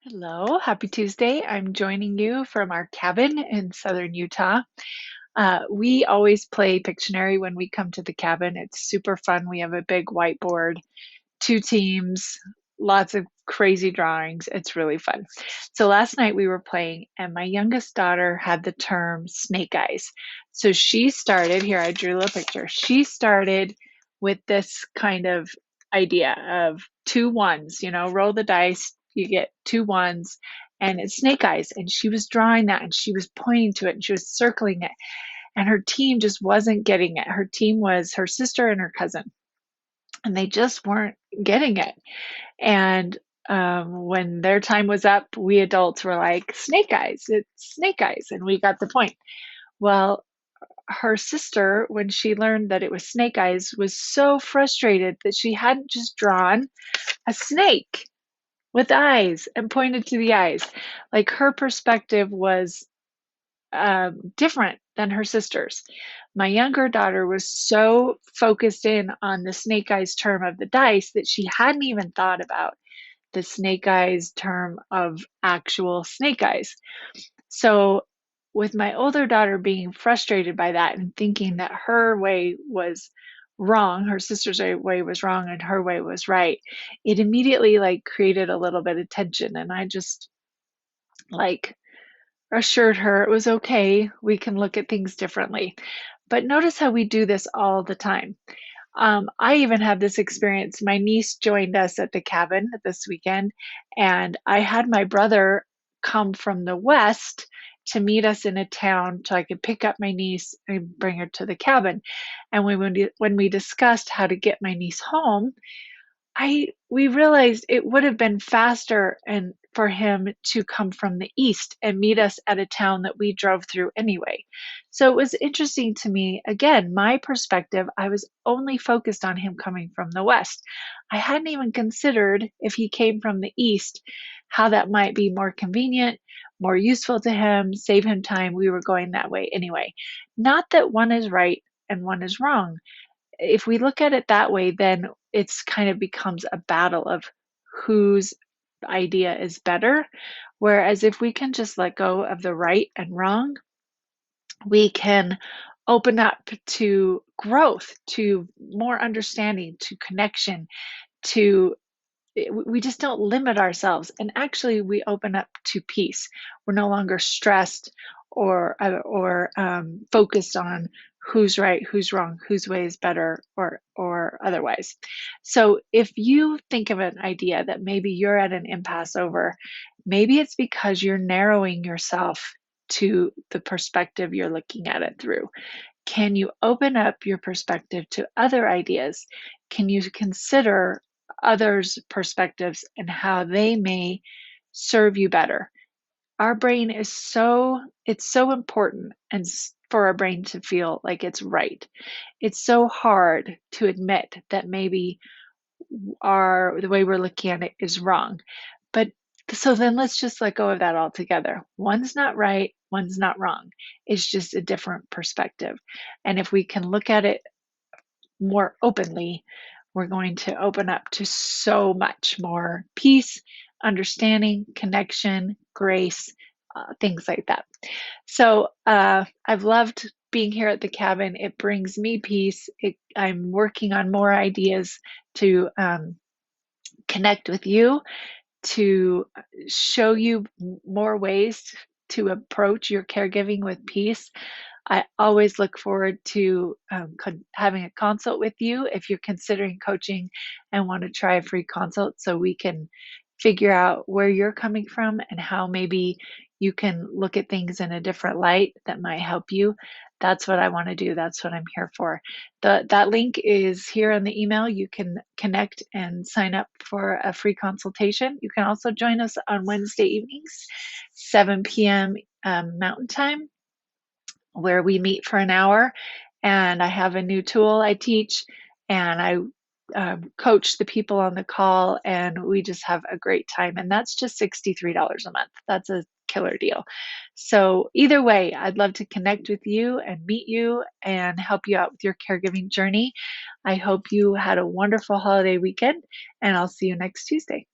Hello, happy Tuesday. I'm joining you from our cabin in southern Utah. We always play Pictionary when we come to the cabin. It's super fun. We have a big whiteboard, two teams, lots of crazy drawings. It's really fun. So last night we were playing, and my youngest daughter had the term snake eyes. So she started, here I drew a little picture. She started with this kind of idea of two ones, roll the dice, you get two ones, and it's snake eyes. And she was drawing that and she was pointing to it and she was circling it. And her team just wasn't getting it. Her team was her sister and her cousin, and they just weren't getting it. And when their time was up, we adults were like, snake eyes, it's snake eyes. And we got the point. Well, her sister, when she learned that it was snake eyes, was so frustrated that she hadn't just drawn a snake with eyes and pointed to the eyes. Like her perspective was different than her sister's. My younger daughter was so focused in on the snake eyes term of the dice that she hadn't even thought about the snake eyes term of actual snake eyes. So, with my older daughter being frustrated by that and thinking that her way was wrong, her sister's way was wrong and her way was right, it immediately like created a little bit of tension. And I just like assured her it was okay. We can look at things differently. But notice how we do this all the time. I even had this experience. My niece joined us at the cabin this weekend, and I had my brother come from the west to meet us in a town so I could pick up my niece and bring her to the cabin. And when we discussed how to get my niece home, we realized it would have been faster and for him to come from the east and meet us at a town that we drove through anyway. So it was interesting to me. Again, my perspective, I was only focused on him coming from the west. I hadn't even considered if he came from the east, how that might be more convenient, more useful to him, save him time. We were going that way anyway. Not that one is right and one is wrong. If we look at it that way, then it's kind of becomes a battle of whose idea is better. Whereas if we can just let go of the right and wrong, we can open up to growth, to more understanding, to connection, to we just don't limit ourselves. And actually we open up to peace. We're no longer stressed or focused on who's right, who's wrong, whose way is better, or otherwise. So if you think of an idea that maybe you're at an impasse over, maybe it's because you're narrowing yourself to the perspective you're looking at it through. Can you open up your perspective to other ideas? Can you consider others' perspectives and how they may serve you better? Our brain is it's so important and for our brain to feel like it's right. It's so hard to admit that maybe the way we're looking at it is wrong. But so then let's just let go of that altogether. One's not right, one's not wrong. It's just a different perspective. And if we can look at it more openly, we're going to open up to so much more peace, understanding, connection, grace, things like that. So I've loved being here at the cabin. It brings me peace. I'm working on more ideas to connect with you, to show you more ways to approach your caregiving with peace. I always look forward to having a consult with you if you're considering coaching and want to try a free consult so we can figure out where you're coming from and how maybe you can look at things in a different light that might help you. That's what I want to do. That's what I'm here for. That link is here in the email. You can connect and sign up for a free consultation. You can also join us on Wednesday evenings, 7 p.m. Mountain Time, where we meet for an hour, and I have a new tool I teach, and I coach the people on the call, and we just have a great time. And that's just $63 a month. That's a killer deal. So either way, I'd love to connect with you and meet you and help you out with your caregiving journey. I hope you had a wonderful holiday weekend, and I'll see you next Tuesday.